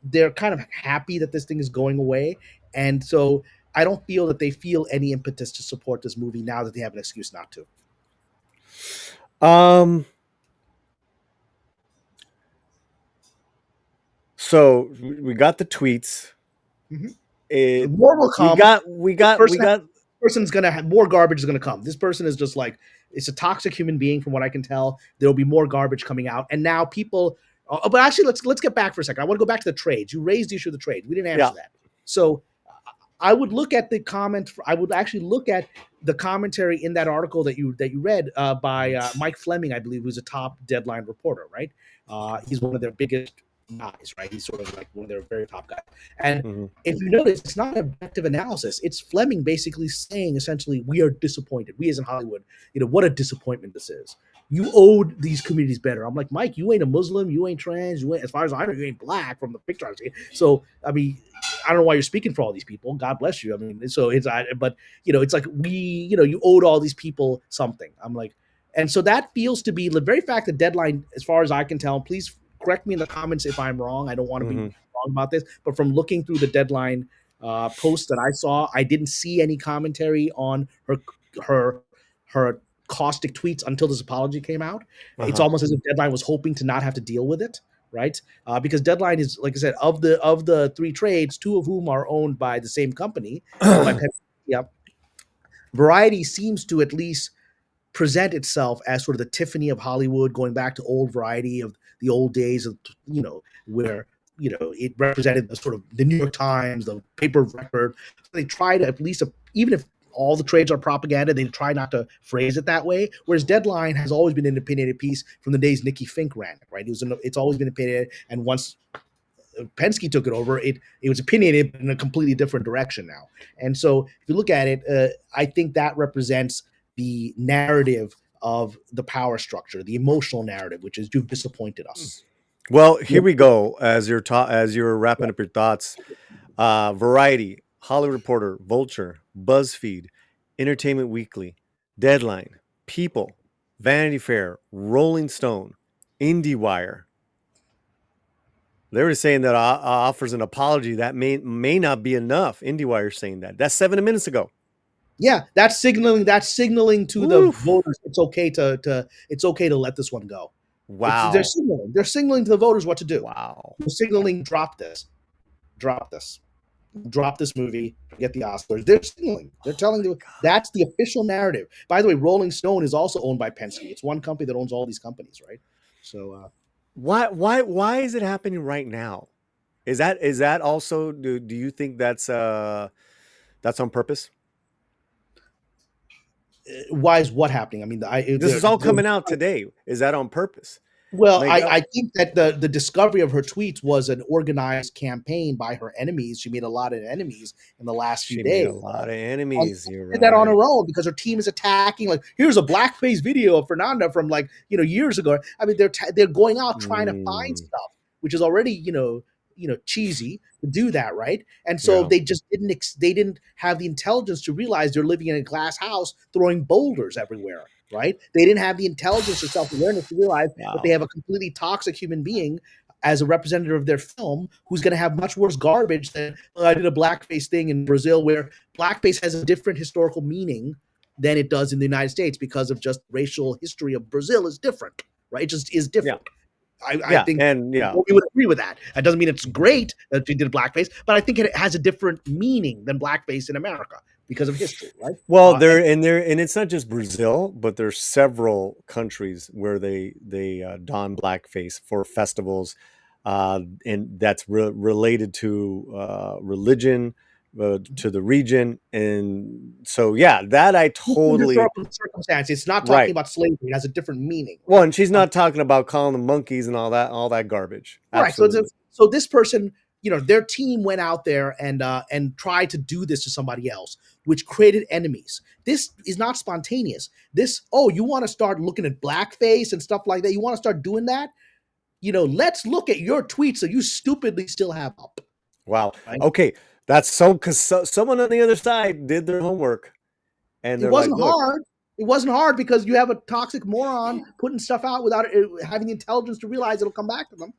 they're kind of happy that this thing is going away, and so I don't feel that they feel any impetus to support this movie now that they have an excuse not to. So we got the tweets. Mm-hmm. More will come. We got Person's gonna have more garbage is gonna come. This person is just like it's a toxic human being, from what I can tell. There will be more garbage coming out, and now people. But actually, let's get back for a second. I want to go back to the trades. You raised the issue of the trades. We didn't answer that. So I would look at the comment. I would actually look at the commentary in that article that you read by Mike Fleming, I believe, who's a top Deadline reporter. Right, he's one of their biggest guys. Right, he's sort of like one of their very top guys. And if you notice, it's not an objective analysis. It's Fleming basically saying, essentially, we are disappointed. We as in Hollywood, what a disappointment this is. You owed these communities better. I'm like, Mike, you ain't a Muslim, you ain't trans, you ain't, as far as I know, you ain't black from the picture I've seen. So, I mean, I don't know why you're speaking for all these people. God bless you. I mean, so but it's like you owed all these people something. I'm like, and so that feels to be the very fact that Deadline, as far as I can tell, please correct me in the comments if I'm wrong. I don't want to be wrong about this, but from looking through the Deadline posts that I saw, I didn't see any commentary on her caustic tweets until this apology came out. It's almost as if Deadline was hoping to not have to deal with it, right? Because Deadline is, like I said, of the three trades, two of whom are owned by the same company. Yep. Variety seems to at least present itself as sort of the Tiffany of Hollywood, going back to old Variety of the old days of where it represented the sort of the New York Times, the paper of record. They try to at least, even if all the trades are propaganda, they try not to phrase it that way. Whereas Deadline has always been an opinionated piece from the days Nikki Fink ran it, right? It's always been opinionated, and once Penske took it over, it was opinionated in a completely different direction now. And so if you look at it, I think that represents the narrative of the power structure, the emotional narrative, which is you've disappointed us. Well, here we go. As you're wrapping up your thoughts, Variety, Hollywood Reporter, Vulture, BuzzFeed, Entertainment Weekly, Deadline, People, Vanity Fair, Rolling Stone, IndieWire. They were saying that offers an apology that may not be enough. IndieWire saying that. That's 7 minutes ago. Yeah, that's signaling to the voters it's okay to let this one go. Wow. They're signaling to the voters what to do. Wow. They're signaling drop this movie, get the Oscars. They're signaling. They're telling you that's the official narrative. By the way, Rolling Stone is also owned by Penske. It's one company that owns all these companies, right? So Why is it happening right now? Is that also, do you think that's on purpose? Why is what happening? I mean, This is all coming out today. Is that on purpose? well, Like, I think that the discovery of her tweets was an organized campaign by her enemies. She made a lot of enemies in the last few she made days. a lot of And enemies. You're she did that on right. her own because her team is attacking. Like, here's a blackface video of Fernanda from like years ago. I mean, they're going out trying to find Mm, stuff, which is already cheesy to do that, right? And so yeah. they just they didn't have the intelligence to realize they're living in a glass house throwing boulders everywhere, right? They didn't have the intelligence or self awareness to realize that they Wow. have a completely toxic human being as a representative of their film who's going to have much worse garbage than I did a blackface thing in Brazil where blackface has a different historical meaning than it does in the United States because of just racial history of Brazil is different, right? It just is Yeah. different. I Yeah. think And yeah. we would agree with that. That doesn't mean it's great that she did blackface, but I think it has a different meaning than blackface in America because of history, right? Well, and it's not just Brazil, but there's several countries where they don blackface for festivals, and that's related to religion, to the region, and so yeah, that I totally Historical circumstance. It's not talking right. about slavery. It has a different meaning, Well, right? and she's not talking about calling them monkeys and all that garbage. Right. So Absolutely. so this person, their team went out there and tried to do this to somebody else, which created enemies. This is not spontaneous. This, oh, you want to start looking at blackface and stuff like that? You want to start doing that? Let's look at your tweets that you stupidly still have up. Wow. Right? Okay, that's so because someone on the other side did their homework, and It they're like, wasn't "Look, hard. It wasn't hard because you have a toxic moron putting stuff out without having the intelligence to realize it'll come back to them.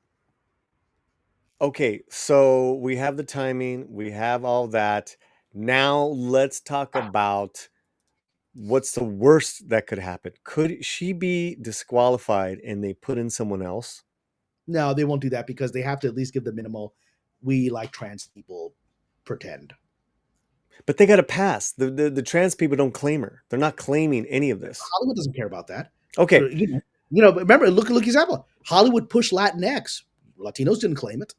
okay, so we have the timing, we have all that. Now let's talk about what's the worst that could happen. Could she be disqualified and they put in someone else? No, they won't do that because they have to at least give the minimal. We like trans people pretend. But they got to pass. The trans people don't claim her. They're not claiming any of this. Hollywood doesn't care about that. Okay. But remember, look example. Hollywood pushed Latinx. Latinos didn't claim it.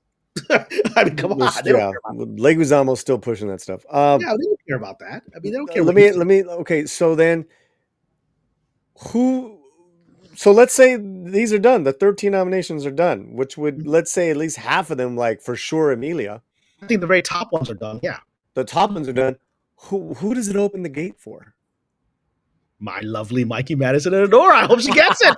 I mean, come on, they don't Yeah, care about that. Leguizamo's still pushing that stuff. Yeah, they don't care about that. I mean, they don't care Let what you me think. let me. Okay, so then who? So let's say these are done. The 13 nominations are done, which would, let's say, at least half of them, like for sure, Emilia. I think the very top ones are done. Yeah. The top ones are done. Who does it open the gate for? My lovely Mikey Madison and Adora. I hope she gets it.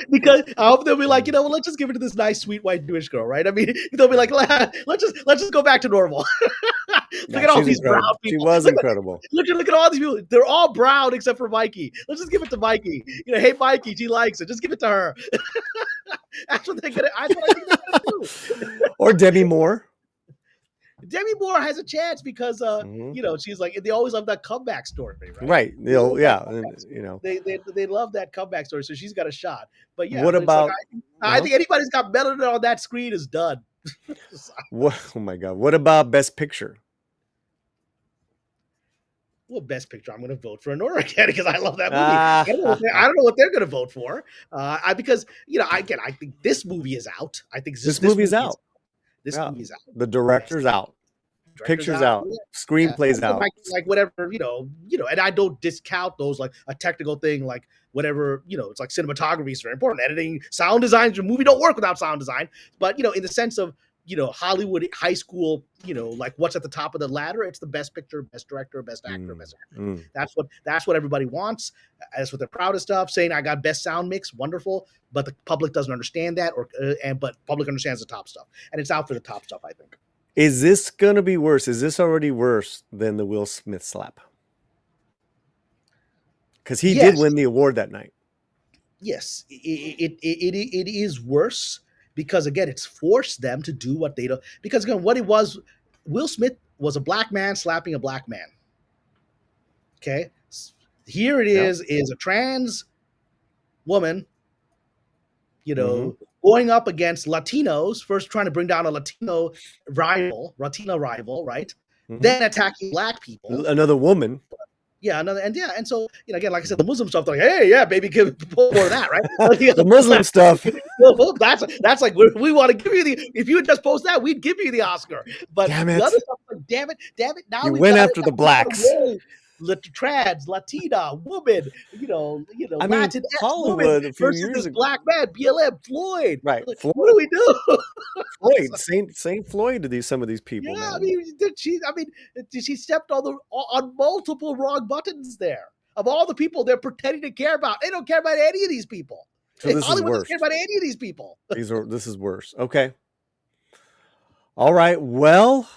Because I hope they'll be like, well, let's just give it to this nice, sweet white Jewish girl, right? I mean, they'll be like, let's just go back to normal. Look at all these brown people. She was incredible. Look at all these people. They're all brown except for Mikey. Let's just give it to Mikey. Hey Mikey, she likes it. Just give it to her. That's what they're gonna. That's what I think they're gonna do. Or Demi Moore. Demi Moore has a chance because she's like, they always love that comeback story, right? Right. They love that comeback story, so she's got a shot. But yeah, what about? Like, I think anybody's got melanin on that screen is done. What? Oh my God! What about Best Picture? Well, Best Picture, I'm going to vote for Honora again because I love that movie. I don't know what they're going to vote for. Because I think this movie is out. I think this movie is out. This movie's out. The director's out. Pictures out. Screenplays out. Like whatever, and I don't discount those like a technical thing, like whatever, it's like cinematography is very important. Editing, sound design, your movie don't work without sound design. But, in the sense of, Hollywood high school, like what's at the top of the ladder, it's the best picture, best director, best actor, best actor. That's what everybody wants. That's what they're proudest of. Saying I got best sound mix, wonderful, but the public doesn't understand that, but public understands the top stuff, and it's out for the top stuff, I think. Is this gonna be worse? Is this already worse than the Will Smith slap? Because he did win the award that night. Yes, it is worse. Because again, it's forced them to do what they don't. Because again, what it was, Will Smith was a black man slapping a black man. Okay, here it is a trans woman, going up against Latinos, first trying to bring down a Latino rival, right? Then attacking black people. Another woman. Yeah, and so again, like I said, the Muslim stuff, they're like, hey, yeah, baby, give more of that, right? The Muslim stuff. That's like we want to give you if you would just post that, we'd give you the Oscar. But damn the it. other stuff, like, damn it, now You we've went got after it. the blacks. Trans, Latina, woman, I mean, Latin woman Hollywood a few versus years this ago. black man, BLM, Floyd. Right. Like, Floyd. what do we do? Floyd, Saint Floyd to some of these people, Yeah, man. she stepped on multiple wrong buttons there. Of all the people they're pretending to care about, they don't care about any of these people. So this Hollywood is doesn't care worse. about any of these people. This is worse. Okay. All right. Well,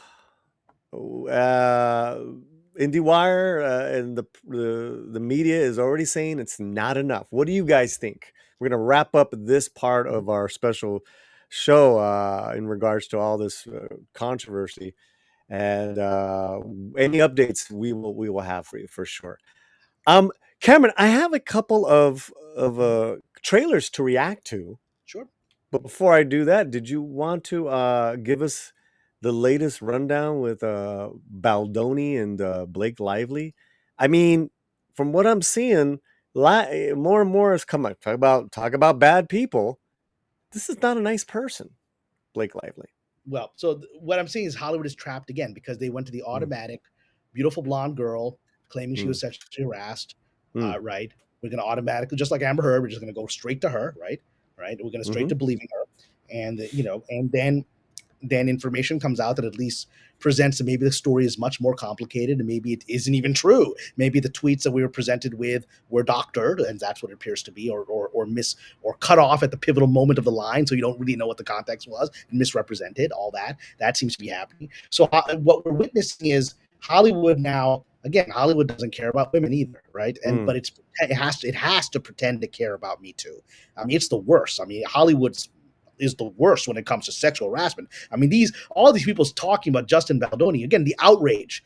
IndieWire and the media is already saying it's not enough. What do you guys think? We're gonna wrap up this part of our special show in regards to all this controversy, and any updates we will have for you for sure. Cameron, I have a couple of trailers to react to. Sure. But before I do that, did you want to give us the latest rundown with Baldoni and Blake Lively? I mean, from what I'm seeing, more and more is coming. Talk about bad people. This is not a nice person, Blake Lively. Well, so what I'm saying is Hollywood is trapped again because they went to the automatic, beautiful blonde girl claiming she was sexually harassed. Right? We're going to automatically, just like Amber Heard, we're just going to go straight to her. Right? We're going to straight to believing her, and and then information comes out that at least presents that maybe the story is much more complicated and maybe it isn't even true. Maybe the tweets that we were presented with were doctored, and that's what it appears to be, or cut off at the pivotal moment of the line, so you don't really know what the context was, and misrepresented. All that seems to be happening. So what we're witnessing is Hollywood now. Again, Hollywood doesn't care about women either, right? But it has to pretend to care about Me Too. I mean, it's the worst. I mean, Hollywood's is the worst when it comes to sexual harassment. I mean, all these people talking about Justin Baldoni, again, the outrage,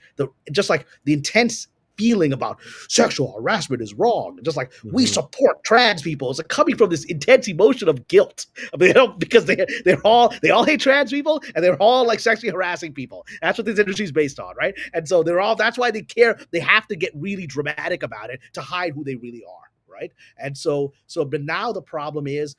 just like the intense feeling about sexual harassment is wrong. Just like we support trans people. It's like coming from this intense emotion of guilt. I mean, because they all hate trans people and they're all like sexually harassing people. That's what this industry is based on, right? And so that's why they care. They have to get really dramatic about it to hide who they really are, right? And but now the problem is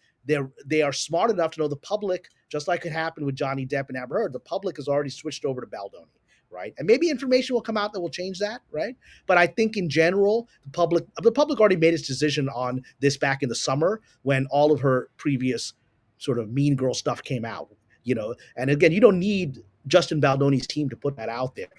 they are smart enough to know the public, just like it happened with Johnny Depp and Amber Heard. The public has already switched over to Baldoni, right? And maybe information will come out that will change that, right? But I think in general, the public already made its decision on this back in the summer when all of her previous sort of mean girl stuff came out, And again, you don't need Justin Baldoni's team to put that out there.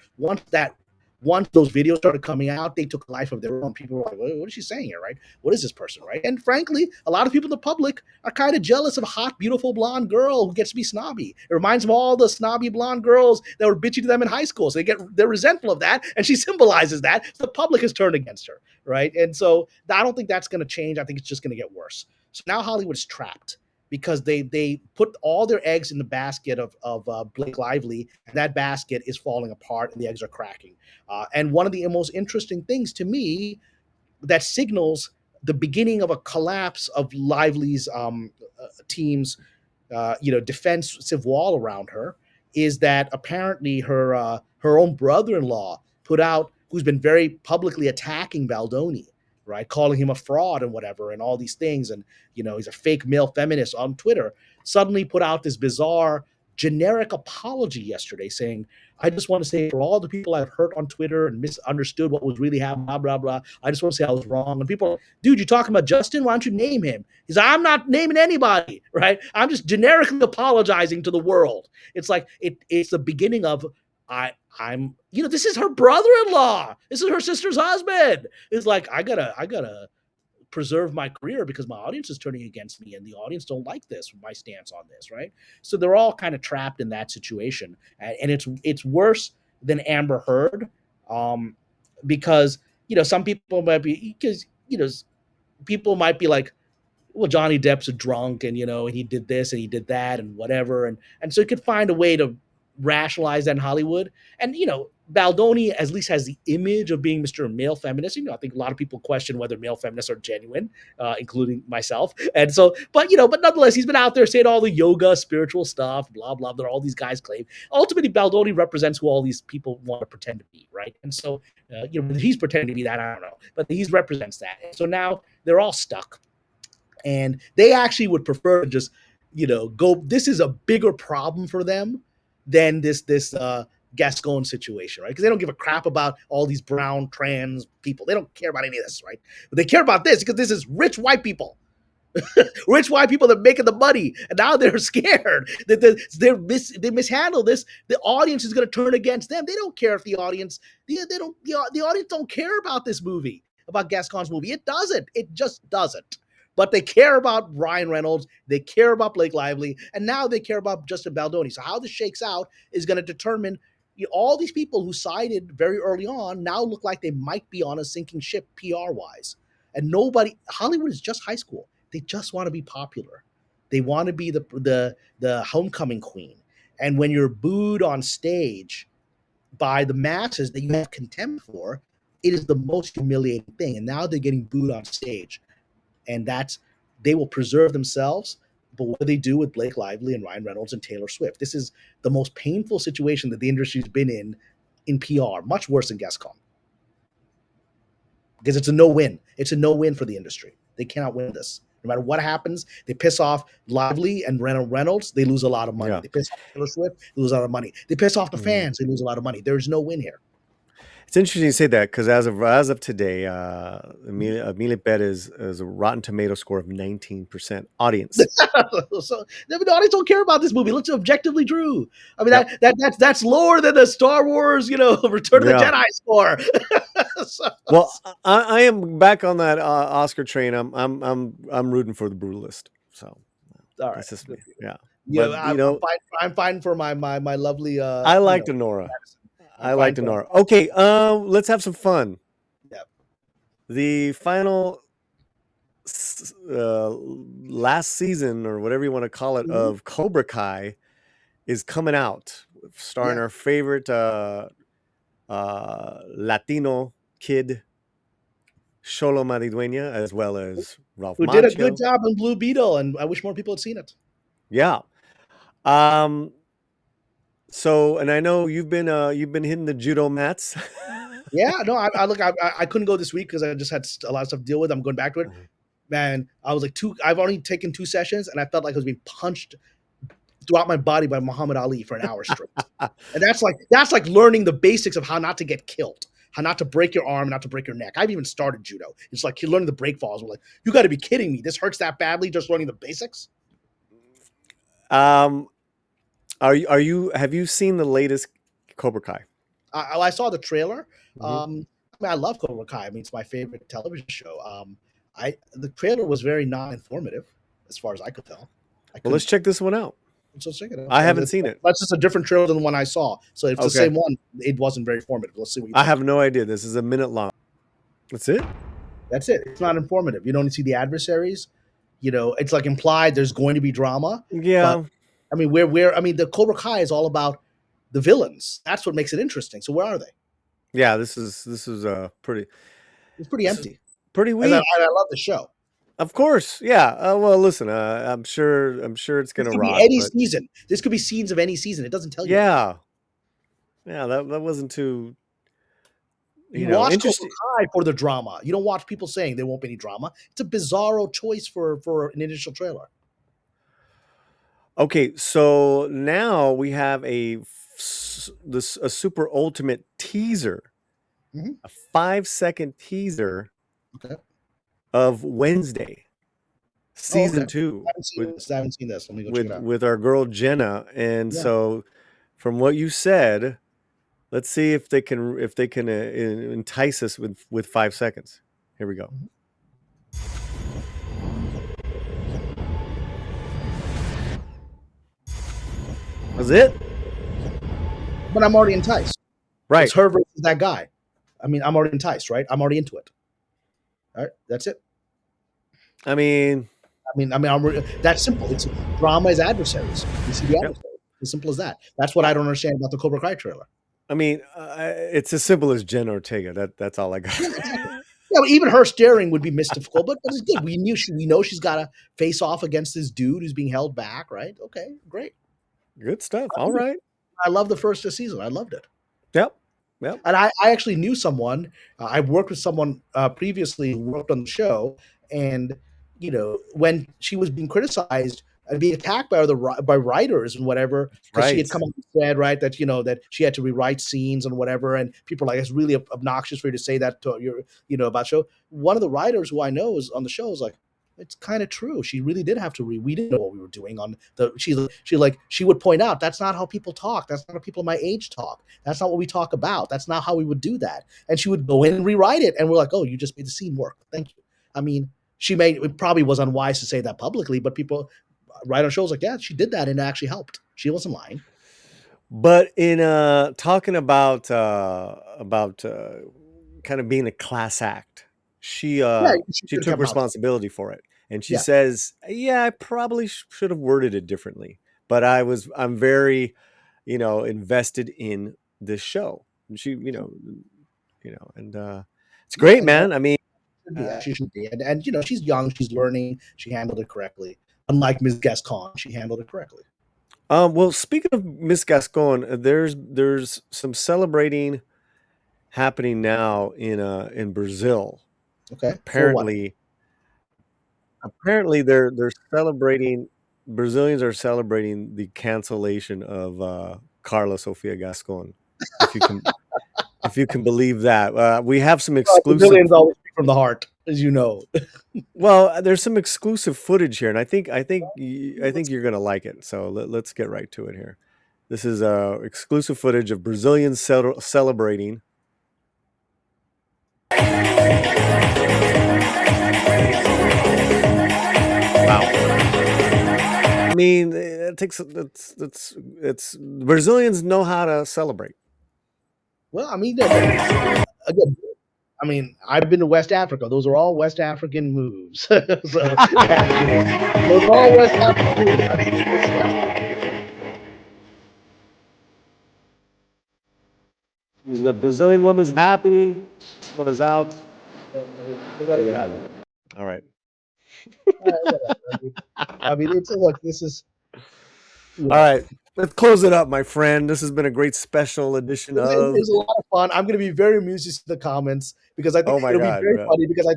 Once those videos started coming out, they took a life of their own. People were like, what is she saying here, right? What is this person, right? And frankly, a lot of people in the public are kind of jealous of a hot, beautiful blonde girl who gets to be snobby. It reminds them of all the snobby blonde girls that were bitchy to them in high school. So they're resentful of that, and she symbolizes that. So the public has turned against her, right? And so I don't think that's going to change. I think it's just going to get worse. So now Hollywood is trapped because they put all their eggs in the basket of Blake Lively, and that basket is falling apart and the eggs are cracking. And one of the most interesting things to me that signals the beginning of a collapse of Lively's team's defensive wall around her is that apparently her own brother-in-law who's been very publicly attacking Baldoni, right, calling him a fraud and whatever and all these things, and he's a fake male feminist on Twitter, suddenly put out this bizarre generic apology yesterday saying, I just want to say for all the people I've hurt on Twitter and misunderstood what was really happening, blah, blah, blah, I just want to say I was wrong. And people are like, dude, you're talking about Justin? Why don't you name him? He's like, I'm not naming anybody, right? I'm just generically apologizing to the world. It's like, it's the beginning of, I'm, this is her brother-in-law. This is her sister's husband. It's like, I gotta preserve my career because my audience is turning against me and the audience don't like my stance on this, right? So they're all kind of trapped in that situation, and it's worse than Amber Heard, because some people might be, because people might be like, well, Johnny Depp's a drunk and and he did this and he did that and whatever, and so you could find a way to rationalize that in Hollywood. And, Baldoni at least has the image of being Mr. Male Feminist. I think a lot of people question whether male feminists are genuine, including myself. And so, but nonetheless, he's been out there saying all the yoga, spiritual stuff, blah, blah, that all these guys claim. Ultimately, Baldoni represents who all these people want to pretend to be, right? And so, he's pretending to be that, I don't know. But he represents that. And so now they're all stuck. And they actually would prefer to just, go, this is a bigger problem for them than this Gascon situation, right? Because they don't give a crap about all these brown trans people. They don't care about any of this, right? But they care about this because this is rich white people. Rich white people that are making the money, and now they're scared that they mishandle this. The audience is going to turn against them. They don't care if the audience don't care about this movie, about Gascon's movie. It doesn't. It just doesn't. But they care about Ryan Reynolds, they care about Blake Lively, and now they care about Justin Baldoni. So how this shakes out is going to determine all these people who sided very early on now look like they might be on a sinking ship PR-wise. And Hollywood is just high school. They just want to be popular. They want to be the homecoming queen. And when you're booed on stage by the masses that you have contempt for, it is the most humiliating thing. And now they're getting booed on stage. And they will preserve themselves. But what do they do with Blake Lively and Ryan Reynolds and Taylor Swift? This is the most painful situation that the industry's been in PR, much worse than Gascon. Because it's a no-win. It's a no-win for the industry. They cannot win this. No matter what happens, they piss off Lively and Reynolds, they lose a lot of money. Yeah. They piss off Taylor Swift, they lose a lot of money. They piss off the fans, they lose a lot of money. There's no win here. It's interesting you say that because as of today, Emilia Perez has a Rotten Tomato score of 19% audience. So the audience don't care about this movie. Let's objectively true. I mean that's lower than the Star Wars, Return of the Jedi score. Well, I am back on that Oscar train. I'm rooting for The Brutalist. So all right, that's just me. Yeah. Yeah, but, I'm fine for my lovely. I liked Nora. I like Denora. Okay, let's have some fun. Yeah. The final last season, or whatever you want to call it, of Cobra Kai is coming out, starring our favorite Latino kid, Xolo Maridueña, as well as Ralph Who Macchio. Did a good job in Blue Beetle, and I wish more people had seen it. Yeah. So, and I know you've been hitting the judo mats. Yeah, no, I couldn't go this week because I just had a lot of stuff to deal with. I'm going back to it. Man, I was like I've only taken 2 sessions, and I felt like I was being punched throughout my body by Muhammad Ali for an hour straight. And that's like learning the basics of how not to get killed, how not to break your arm, not to break your neck. I've even started judo. It's like you're learning the break falls. We're like, you got to be kidding me. This hurts that badly just learning the basics. Have you seen the latest Cobra Kai? I saw the trailer. I love Cobra Kai. I mean, it's my favorite television show. The trailer was very non-informative, as far as I could tell. Well, let's check this one out. Let's check it out. I haven't seen it. That's just a different trailer than the one I saw. So if it's the same one, it wasn't very informative. Let's see what you think. I have no idea. This is a minute long. That's it? That's it. It's not informative. You don't see the adversaries. It's like implied there's going to be drama. Yeah. But, I mean, the Cobra Kai is all about the villains. That's what makes it interesting. So where are they? Yeah, this is pretty. It's pretty empty. Pretty weak. I love the show. Of course, yeah. Well, listen, I'm sure it's gonna rock. Any season. This could be scenes of any season. It doesn't tell you. Yeah. Yeah, that wasn't too. You watch Cobra Kai for the drama. You don't watch people saying there won't be any drama. It's a bizarro choice for an initial trailer. Okay, so now we have a super ultimate teaser, a 5-second teaser of Wednesday, season 2. I haven't seen this. Let me go check it out. With our girl Jenna, and so from what you said, let's see if they can entice us with 5 seconds. Here we go. Was it? But I'm already enticed. Right. It's her versus that guy. I mean, I'm already enticed, right? I'm already into it. All right, that's it. I mean, that's simple. It's drama is adversaries. You see the adversary. As simple as that. That's what I don't understand about the Cobra Kai trailer. I mean, it's as simple as Jenna Ortega. That's all I got. Yeah, exactly. Yeah, even her staring would be mystical, but it's good. We know she's got to face off against this dude who's being held back, right? Okay, great, good stuff. All right. I love the first season. I loved it. Yep. And I actually knew someone. I worked with someone previously who worked on the show, and when she was being criticized and being attacked by writers and whatever, because she had come up and said that that she had to rewrite scenes and whatever, and people are like, it's really obnoxious for you to say that to your about show. One of the writers who I know is on the show is like, it's kind of true. She really did have to we didn't know what we were doing on the she would point out, that's not how people talk. That's not how people my age talk. That's not what we talk about. That's not how we would do that. And she would go in and rewrite it. And we're like, oh, you just made the scene work. Thank you. I mean, it probably was unwise to say that publicly, but people write on shows like, yeah, she did that and it actually helped. She wasn't lying. But in talking about kind of being a class act, she took responsibility for it, and she says, "Yeah, I probably should have worded it differently, but I'm very, invested in this show." And she, and it's great, man. I mean, she should be, and she's young, she's learning, she handled it correctly. Unlike Ms. Gascon, she handled it correctly. Well, speaking of Miss Gascon, there's some celebrating happening now in Brazil. Okay. Apparently they're celebrating. Brazilians are celebrating the cancellation of Karla Sofia Gascon. If you can believe that, we have some exclusive. Brazilians always speak from the heart, as you know. Well, there's some exclusive footage here, and I think you're gonna like it. So let's get right to it here. This is exclusive footage of Brazilians celebrating. Wow. I mean, it's Brazilians know how to celebrate. Well, I mean, again, I've been to West Africa. Those are all West African moves. Those are all West African moves. The Brazilian woman's happy. Woman's out. All right. I mean, look. This is all right. Let's close it up, my friend. This has been a great special edition of. It was a lot of fun. I'm going to be very amused to see the comments because I think it'll be very funny because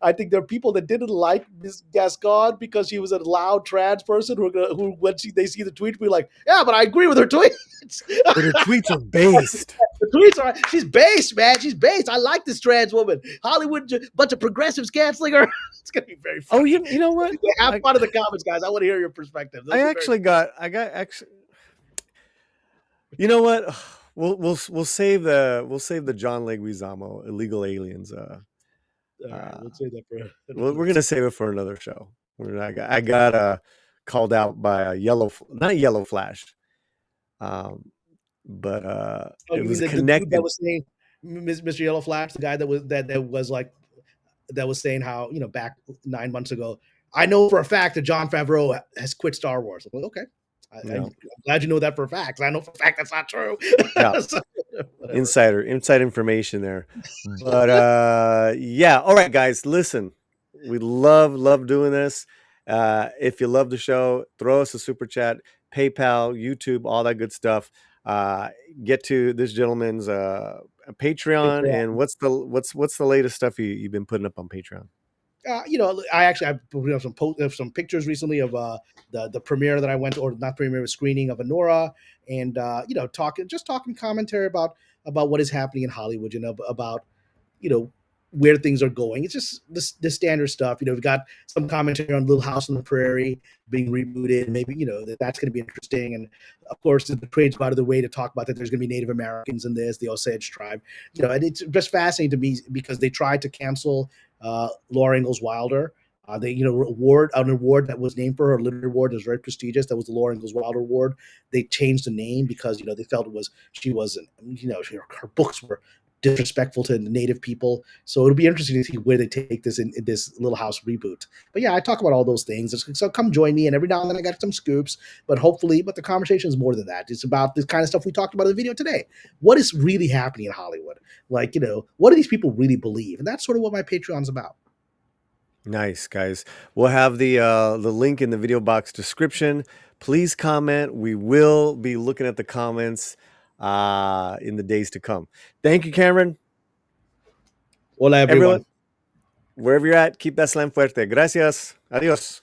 I think there are people that didn't like Ms. Gascon because she was a loud trans person who when they see the tweet, be like, yeah, but I agree with her tweets. But her tweets are based. The tweets are. She's based, man. She's based. I like this trans woman. Hollywood, bunch of progressives canceling her. It's gonna be very funny. Oh, you know what? Have fun in the comments, guys. I want to hear your perspective. I got. You know what? We'll save the John Leguizamo illegal aliens. We'll save that for. We're gonna save it for another show. I got called out by not Yellow Flash. But it was connected. That was saying, Mr. Yellow Flash, the guy that was saying how back 9 months ago, I know for a fact that Jon Favreau has quit Star Wars. I'm like, okay, I'm glad you know that for a fact. I know for a fact that's not true. Yeah. So, inside information there. But yeah, all right, guys, listen, we love doing this. If you love the show, throw us a super chat, PayPal, YouTube, all that good stuff. Get to this gentleman's Patreon, and what's the latest stuff you've been putting up on Patreon? I put up some pictures recently of the premiere that I went to, or not premiere, screening of Anora, and talking commentary about what is happening in Hollywood, about where things are going. It's just the standard stuff. We've got some commentary on Little House on the Prairie being rebooted. Maybe, that's going to be interesting. And of course, the trades go out of the way to talk about that there's going to be Native Americans in this, the Osage tribe. And it's just fascinating to me because they tried to cancel Laura Ingalls Wilder. They, an award that was named for her, a literary award that was very prestigious. That was the Laura Ingalls Wilder Award. They changed the name because, they felt she wasn't, her books were disrespectful to native people. So it'll be interesting to see where they take this in this Little House reboot. But yeah, I talk about all those things. So come join me. And every now and then I got some scoops, but the conversation is more than that. It's about this kind of stuff we talked about in the video today. What is really happening in Hollywood? Like, what do these people really believe? And that's sort of what my Patreon's about. Nice, guys. We'll have the link in the video box description. Please comment. We will be looking at the comments in the days to come. Thank you, Cameron. Hola, everyone. Wherever you're at, keep that slam fuerte. Gracias. Adios.